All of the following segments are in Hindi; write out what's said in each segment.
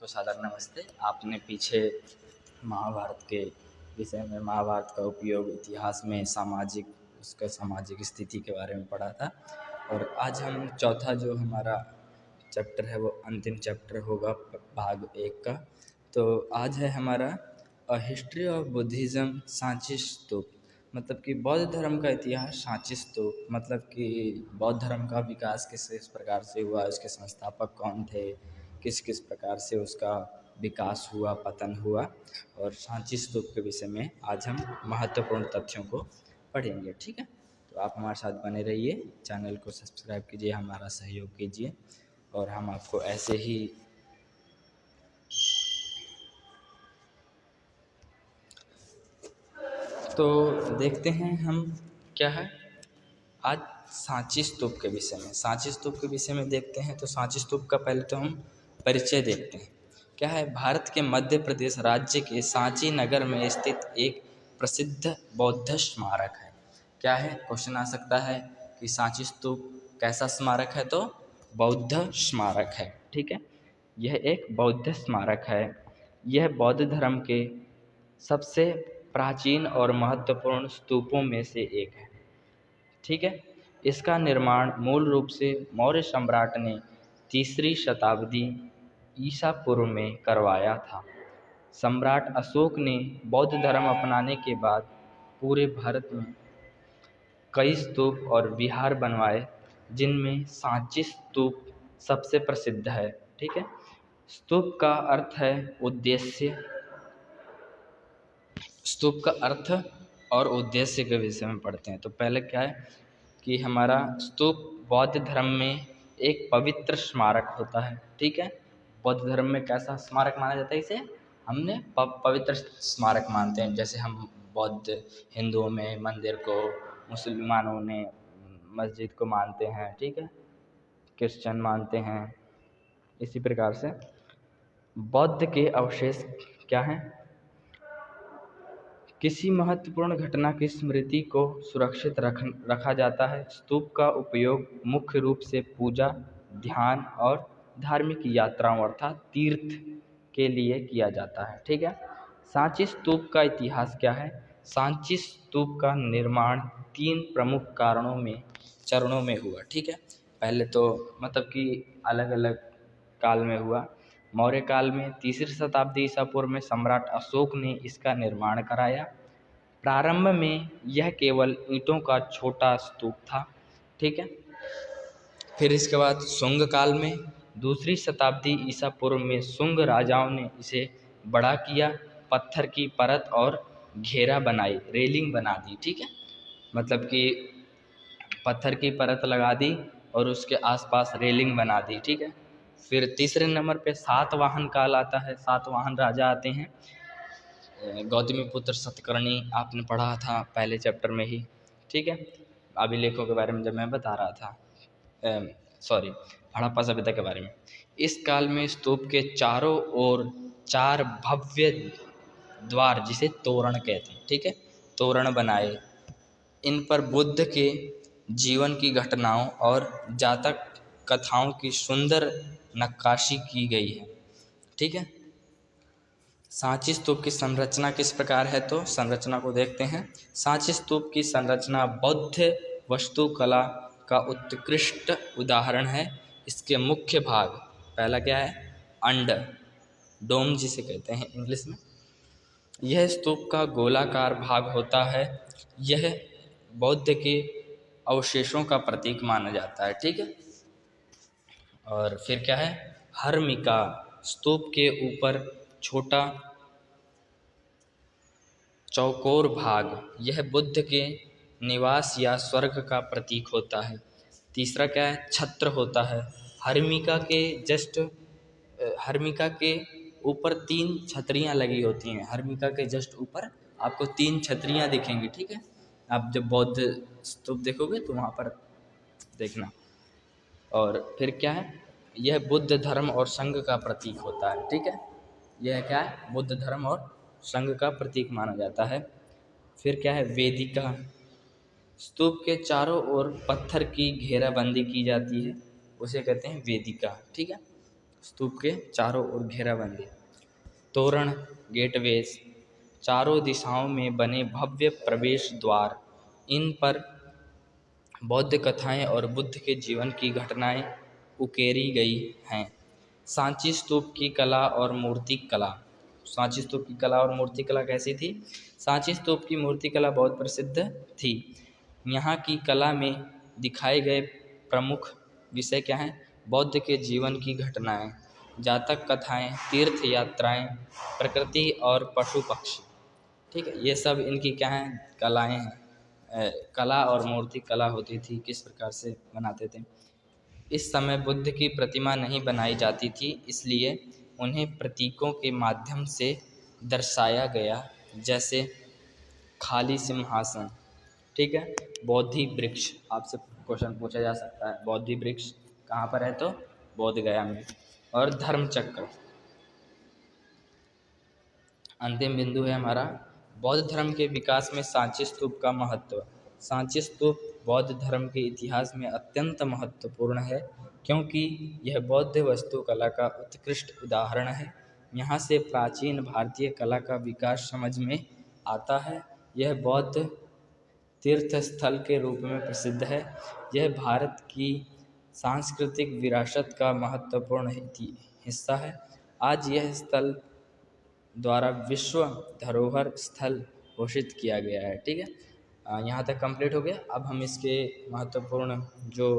को सादर नमस्ते। आपने पीछे महाभारत के विषय में महाभारत का उपयोग इतिहास में उसका सामाजिक स्थिति के बारे में पढ़ा था, और आज हम चौथा जो हमारा चैप्टर है वो अंतिम चैप्टर होगा भाग 1 का। तो आज है हमारा uh history of Buddhism Sanchi stupa, मतलब कि बौद्ध धर्म का इतिहास सांची स्तूप, मतलब कि बौद्ध धर्म का विकास किस प्रकार से हुआ, उसके संस्थापक कौन थे, किस किस प्रकार से उसका विकास हुआ, पतन हुआ, और सांची स्तूप के विषय में आज हम महत्वपूर्ण तथ्यों को पढ़ेंगे। ठीक है, तो आप हमारे साथ बने रहिए, चैनल को सब्सक्राइब कीजिए, हमारा सहयोग कीजिए, और हम आपको ऐसे ही तो देखते हैं हम क्या है आज सांची स्तूप के विषय में। सांची स्तूप के विषय में देखते हैं तो सांची स्तूप का पहले तो हम परिचय देखते हैं। क्या है, भारत के मध्य प्रदेश राज्य के सांची नगर में स्थित एक प्रसिद्ध बौद्ध स्मारक है। क्या है, क्वेश्चन आ सकता है कि सांची स्तूप कैसा स्मारक है, तो बौद्ध स्मारक है। ठीक है, यह एक बौद्ध स्मारक है। यह बौद्ध धर्म के सबसे प्राचीन और महत्वपूर्ण स्तूपों में से एक है। ठीक है, इसका निर्माण मूल रूप से मौर्य सम्राट ने 3री शताब्दी ईसा पूर्व में करवाया था। सम्राट अशोक ने बौद्ध धर्म अपनाने के बाद पूरे भारत में कई स्तूप और विहार बनवाए, जिनमें सांची स्तूप सबसे प्रसिद्ध है। ठीक है, स्तूप का अर्थ है उद्देश्य। स्तूप का अर्थ और उद्देश्य के विषय में पढ़ते हैं। तो पहले क्या है कि हमारा स्तूप बौद्ध धर्म में एक पवित्र स्मारक होता है। ठीक है, बौद्ध धर्म में कैसा स्मारक माना जाता है, इसे हमने पवित्र स्मारक मानते हैं। जैसे हम बौद्ध हिंदुओं में मंदिर को, मुसलमानों ने मस्जिद को मानते हैं, ठीक है, क्रिश्चियन मानते हैं। इसी प्रकार से बौद्ध के अवशेष क्या हैं, किसी महत्वपूर्ण घटना की स्मृति को सुरक्षित रखा जाता है। स्तूप का उपयोग मुख्य रूप से पूजा, ध्यान और धार्मिक यात्राओं अर्थात तीर्थ के लिए किया जाता है। ठीक है, सांची स्तूप का इतिहास क्या है। सांची स्तूप का निर्माण 3 प्रमुख चरणों में हुआ। ठीक है, पहले तो मतलब कि अलग अलग काल में हुआ। मौर्य काल में 3री शताब्दी ईसा पूर्व में सम्राट अशोक ने इसका निर्माण कराया। प्रारंभ में यह केवल ईंटों का छोटा स्तूप था। ठीक है, फिर इसके बाद शुंग काल में 2री शताब्दी ईसा पूर्व में शुंग राजाओं ने इसे बड़ा किया, पत्थर की परत और घेरा बनाई, रेलिंग बना दी। ठीक है, मतलब कि पत्थर की परत लगा दी और उसके आसपास रेलिंग बना दी। ठीक है, फिर तीसरे नंबर पे सातवाहन काल आता है। सातवाहन राजा आते हैं, गौतमी पुत्र सतकर्णी आपने पढ़ा था पहले चैप्टर में ही। ठीक है, अभिलेखों के बारे में जब मैं बता रहा था, हड़प्पा सभ्यता के बारे में। इस काल में स्तूप के चारों ओर 4 भव्य द्वार, जिसे तोरण कहते हैं, ठीक है, तोरण बनाए। इन पर बुद्ध के जीवन की घटनाओं और जातक कथाओं की सुंदर नक्काशी की गई है। ठीक है, सांची स्तूप की संरचना किस प्रकार है, तो संरचना को देखते हैं। सांची स्तूप की संरचना बौद्ध वास्तुकला का उत्कृष्ट उदाहरण है। इसके मुख्य भाग, पहला क्या है, अंड, डोम जिसे कहते हैं इंग्लिश में। यह स्तूप का गोलाकार भाग होता है। यह बौद्ध के अवशेषों का प्रतीक माना जाता है। ठीक है, और फिर क्या है, हर्मिका, स्तूप के ऊपर छोटा चौकोर भाग, यह बुद्ध के निवास या स्वर्ग का प्रतीक होता है। तीसरा क्या है, छत्र होता है। हर्मिका के ऊपर 3 छतरियां लगी होती हैं। हर्मिका के जस्ट ऊपर आपको 3 छतरियां दिखेंगी। ठीक है, आप जब बौद्ध स्तूप देखोगे तो वहाँ पर देखना। और फिर क्या है, यह बुद्ध धर्म और संघ का प्रतीक होता है। ठीक है, यह क्या है, बुद्ध धर्म और संघ का प्रतीक माना जाता है। फिर क्या है, वेदिका, स्तूप के चारों ओर पत्थर की घेराबंदी की जाती है, उसे कहते हैं वेदिका। ठीक है, स्तूप के चारों ओर घेराबंदी, तोरण, गेटवेज, चारों दिशाओं में बने भव्य प्रवेश द्वार, इन पर बौद्ध कथाएं और बुद्ध के जीवन की घटनाएं उकेरी गई हैं। सांची स्तूप की कला और मूर्ति कला। सांची स्तूप की कला और मूर्ति कला कैसी थी? सांची स्तूप की मूर्ति कला बहुत प्रसिद्ध थी। यहाँ की कला में दिखाए गए प्रमुख विषय क्या हैं? बौद्ध के जीवन की घटनाएं, जातक कथाएं, तीर्थ यात्राएं, प्रकृति और पशु पक्षी। ठीक है, ये सब इनकी क्या हैं? कलाएं हैं। कला और मूर्ति कला होती थी, किस प्रकार से बनाते थे। इस समय बुद्ध की प्रतिमा नहीं बनाई जाती थी, इसलिए उन्हें प्रतीकों के माध्यम से दर्शाया गया, जैसे खाली सिंहासन, ठीक है, बोधि वृक्ष। आपसे क्वेश्चन पूछा जा सकता है बोधि वृक्ष कहाँ पर है? तो बोध गया में। और धर्म चक्र। अंतिम बिंदु है हमारा बौद्ध धर्म के विकास में सांची स्तूप का महत्व। सांची स्तूप बौद्ध धर्म के इतिहास में अत्यंत महत्वपूर्ण है, क्योंकि यह बौद्ध वास्तुकला का उत्कृष्ट उदाहरण है। यहाँ से प्राचीन भारतीय कला का विकास समझ में आता है। यह बौद्ध तीर्थ स्थल के रूप में प्रसिद्ध है। यह भारत की सांस्कृतिक विरासत का महत्वपूर्ण हिस्सा है। आज यह स्थल द्वारा विश्व धरोहर स्थल घोषित किया गया है। ठीक है, यहाँ तक कंप्लीट हो गया। अब हम इसके महत्वपूर्ण जो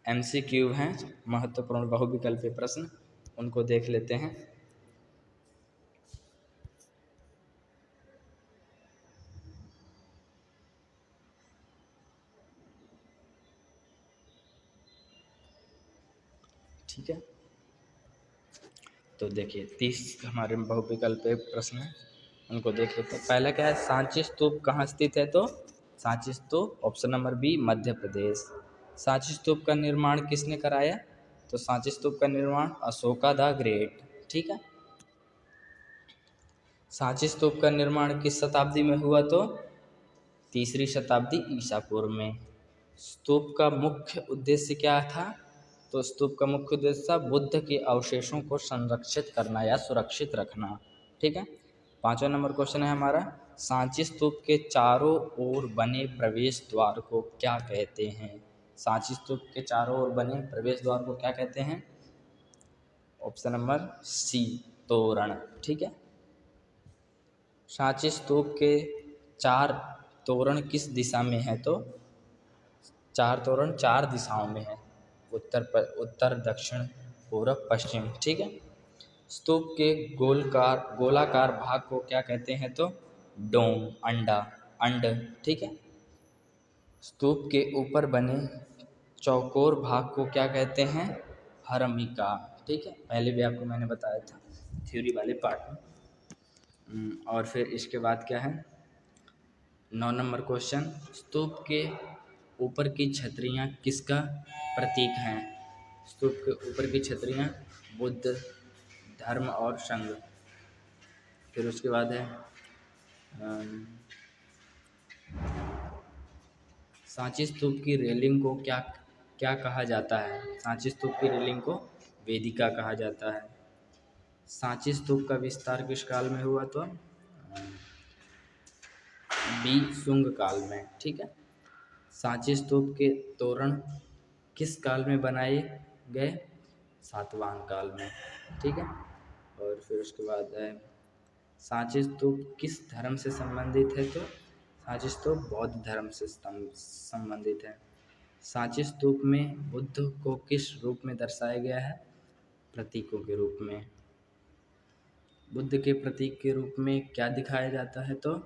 MCQ हैं, महत्वपूर्ण बहुविकल्पीय प्रश्न, उनको देख लेते हैं। ठीक है, तो देखिए 30 हमारे बहुविकल्पीय प्रश्न हैं, उनको देख लेते हैं। पहला क्या है? सांची स्तूप कहाँ स्थित है? तो सांची स्तूप option number B Madhya Pradesh. Sanchi स्तूप का निर्माण किसने कराया? तो सांची स्तूप का निर्माण अशोका द ग्रेट। ठीक है, सांची स्तूप का निर्माण किस शताब्दी में हुआ? तो तीसरी शताब्दी ईसा पूर्व में। स्तूप का मुख्य उद्देश्य क्या था? तो स्तूप का मुख्य उद्देश्य था बुद्ध के अवशेषों को संरक्षित करना या सुरक्षित रखना। ठीक है, पांचवा नंबर क्वेश्चन है हमारा, सांची स्तूप के चारों ओर बने प्रवेश द्वार को क्या कहते हैं? सांची स्तूप के चारों ओर बने प्रवेश द्वार को क्या कहते हैं? ऑप्शन नंबर सी तोरण। ठीक है, सांची स्तूप के 4 तोरण किस दिशा में है? तो 4 तोरण 4 दिशाओं में है, उत्तर दक्षिण पूर्व पश्चिम। ठीक है, स्तूप के गोलाकार भाग को क्या कहते हैं? तो डोम, अंड। ठीक है, स्तूप के ऊपर बने चौकोर भाग को क्या कहते हैं? हरमिका। ठीक है, पहले भी आपको मैंने बताया था थ्योरी वाले पार्ट में। और फिर इसके बाद क्या है? 9 नंबर क्वेश्चन, स्तूप के ऊपर की छतरियाँ किसका प्रतीक हैं? स्तूप के ऊपर की छतरियाँ बुद्ध, धर्म और संघ। फिर उसके बाद है सांची स्तूप की रेलिंग को क्या क्या कहा जाता है? सांची स्तूप की रेलिंग को वेदिका कहा जाता है। सांची स्तूप का विस्तार किस काल में हुआ? तो बी सुंग काल में। ठीक है, सांची स्तूप के तोरण किस काल में बनाए गए? सातवाहन काल में। ठीक है, और फिर उसके बाद है सांची स्तूप किस धर्म से संबंधित है? तो सांची स्तूप बौद्ध धर्म से संबंधित है। सांची स्तूप में बुद्ध को किस रूप में दर्शाया गया है? प्रतीकों के रूप में। बुद्ध के प्रतीक के रूप में क्या दिखाया जाता है? तो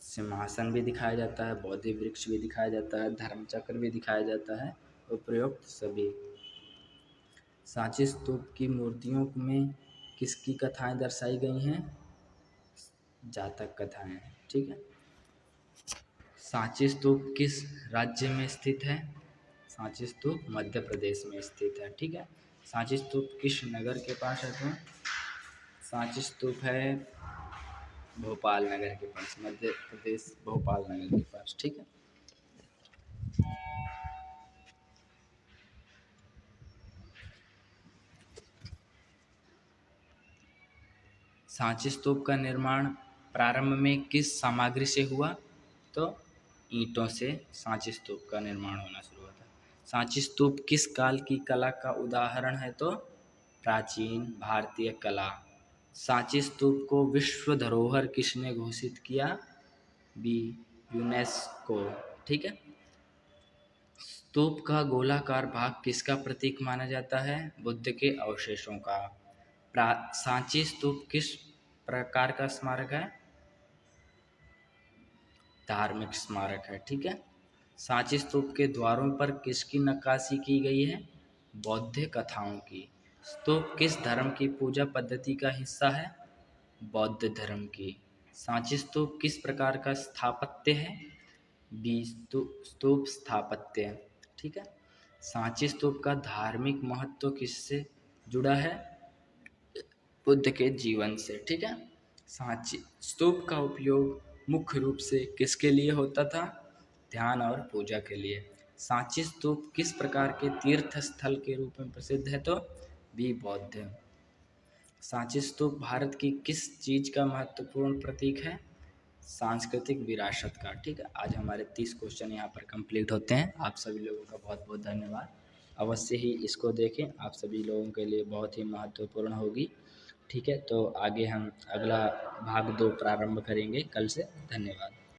सिंहासन भी दिखाया जाता है, बोधि वृक्ष भी दिखाया जाता है, धर्म चक्र भी दिखाया जाता है, उपयुक्त सभी। सांची स्तूप की मूर्तियों में किसकी कथाएं दर्शाई गई हैं? जातक कथाएं। ठीक है, सांची स्तूप किस राज्य में स्थित है? सांची स्तूप मध्य प्रदेश में स्थित है। ठीक है, सांची स्तूप किस नगर के पास है? तो सांची स्तूप है भोपाल नगर के पास, मध्य प्रदेश भोपाल नगर के पास। ठीक है, सांची स्तूप का निर्माण प्रारंभ में किस सामग्री से हुआ? तो ईंटों से सांची स्तूप का निर्माण होना शुरू हुआ था। सांची स्तूप किस काल की कला का उदाहरण है? तो प्राचीन भारतीय कला। सांची स्तूप को विश्व धरोहर किसने घोषित किया? B UNESCO. ठीक है। स्तूप का गोलाकार भाग किसका प्रतीक माना जाता है? बुद्ध के अवशेषों का। सांची स्तूप किस प्रकार का स्मारक है? धार्मिक स्मारक है। ठीक है। सांची स्तूप के द्वारों पर किसकी नक्काशी की गई है? बौद्ध कथाओं की। स्तूप किस धर्म की पूजा पद्धति का हिस्सा है? बौद्ध धर्म की। सांची स्तूप किस प्रकार का स्थापत्य है? बी स्तूप स्थापत्य। ठीक है। सांची स्तूप का धार्मिक महत्व किससे जुड़ा है? बुद्ध के जीवन से। ठीक है। सांची स्तूप का उपयोग मुख्य रूप से किसके लिए होता था? ध्यान और पूजा के लिए। सांची स्तूप किस प्रकार के तीर्थ स्थल के रूप में प्रसिद्ध है? तो बी बौद्ध। सांची स्तूप भारत की किस चीज का महत्वपूर्ण प्रतीक है? सांस्कृतिक विरासत का। ठीक है। आज हमारे 30 क्वेश्चन यहाँ पर कंप्लीट होते हैं। आप सभी लोगों का बहुत बहुत धन्यवाद। अवश्य ही इसको देखें, आप सभी लोगों के लिए बहुत ही महत्वपूर्ण होगी। ठीक है। तो आगे हम अगला भाग 2 प्रारंभ करेंगे कल से। धन्यवाद।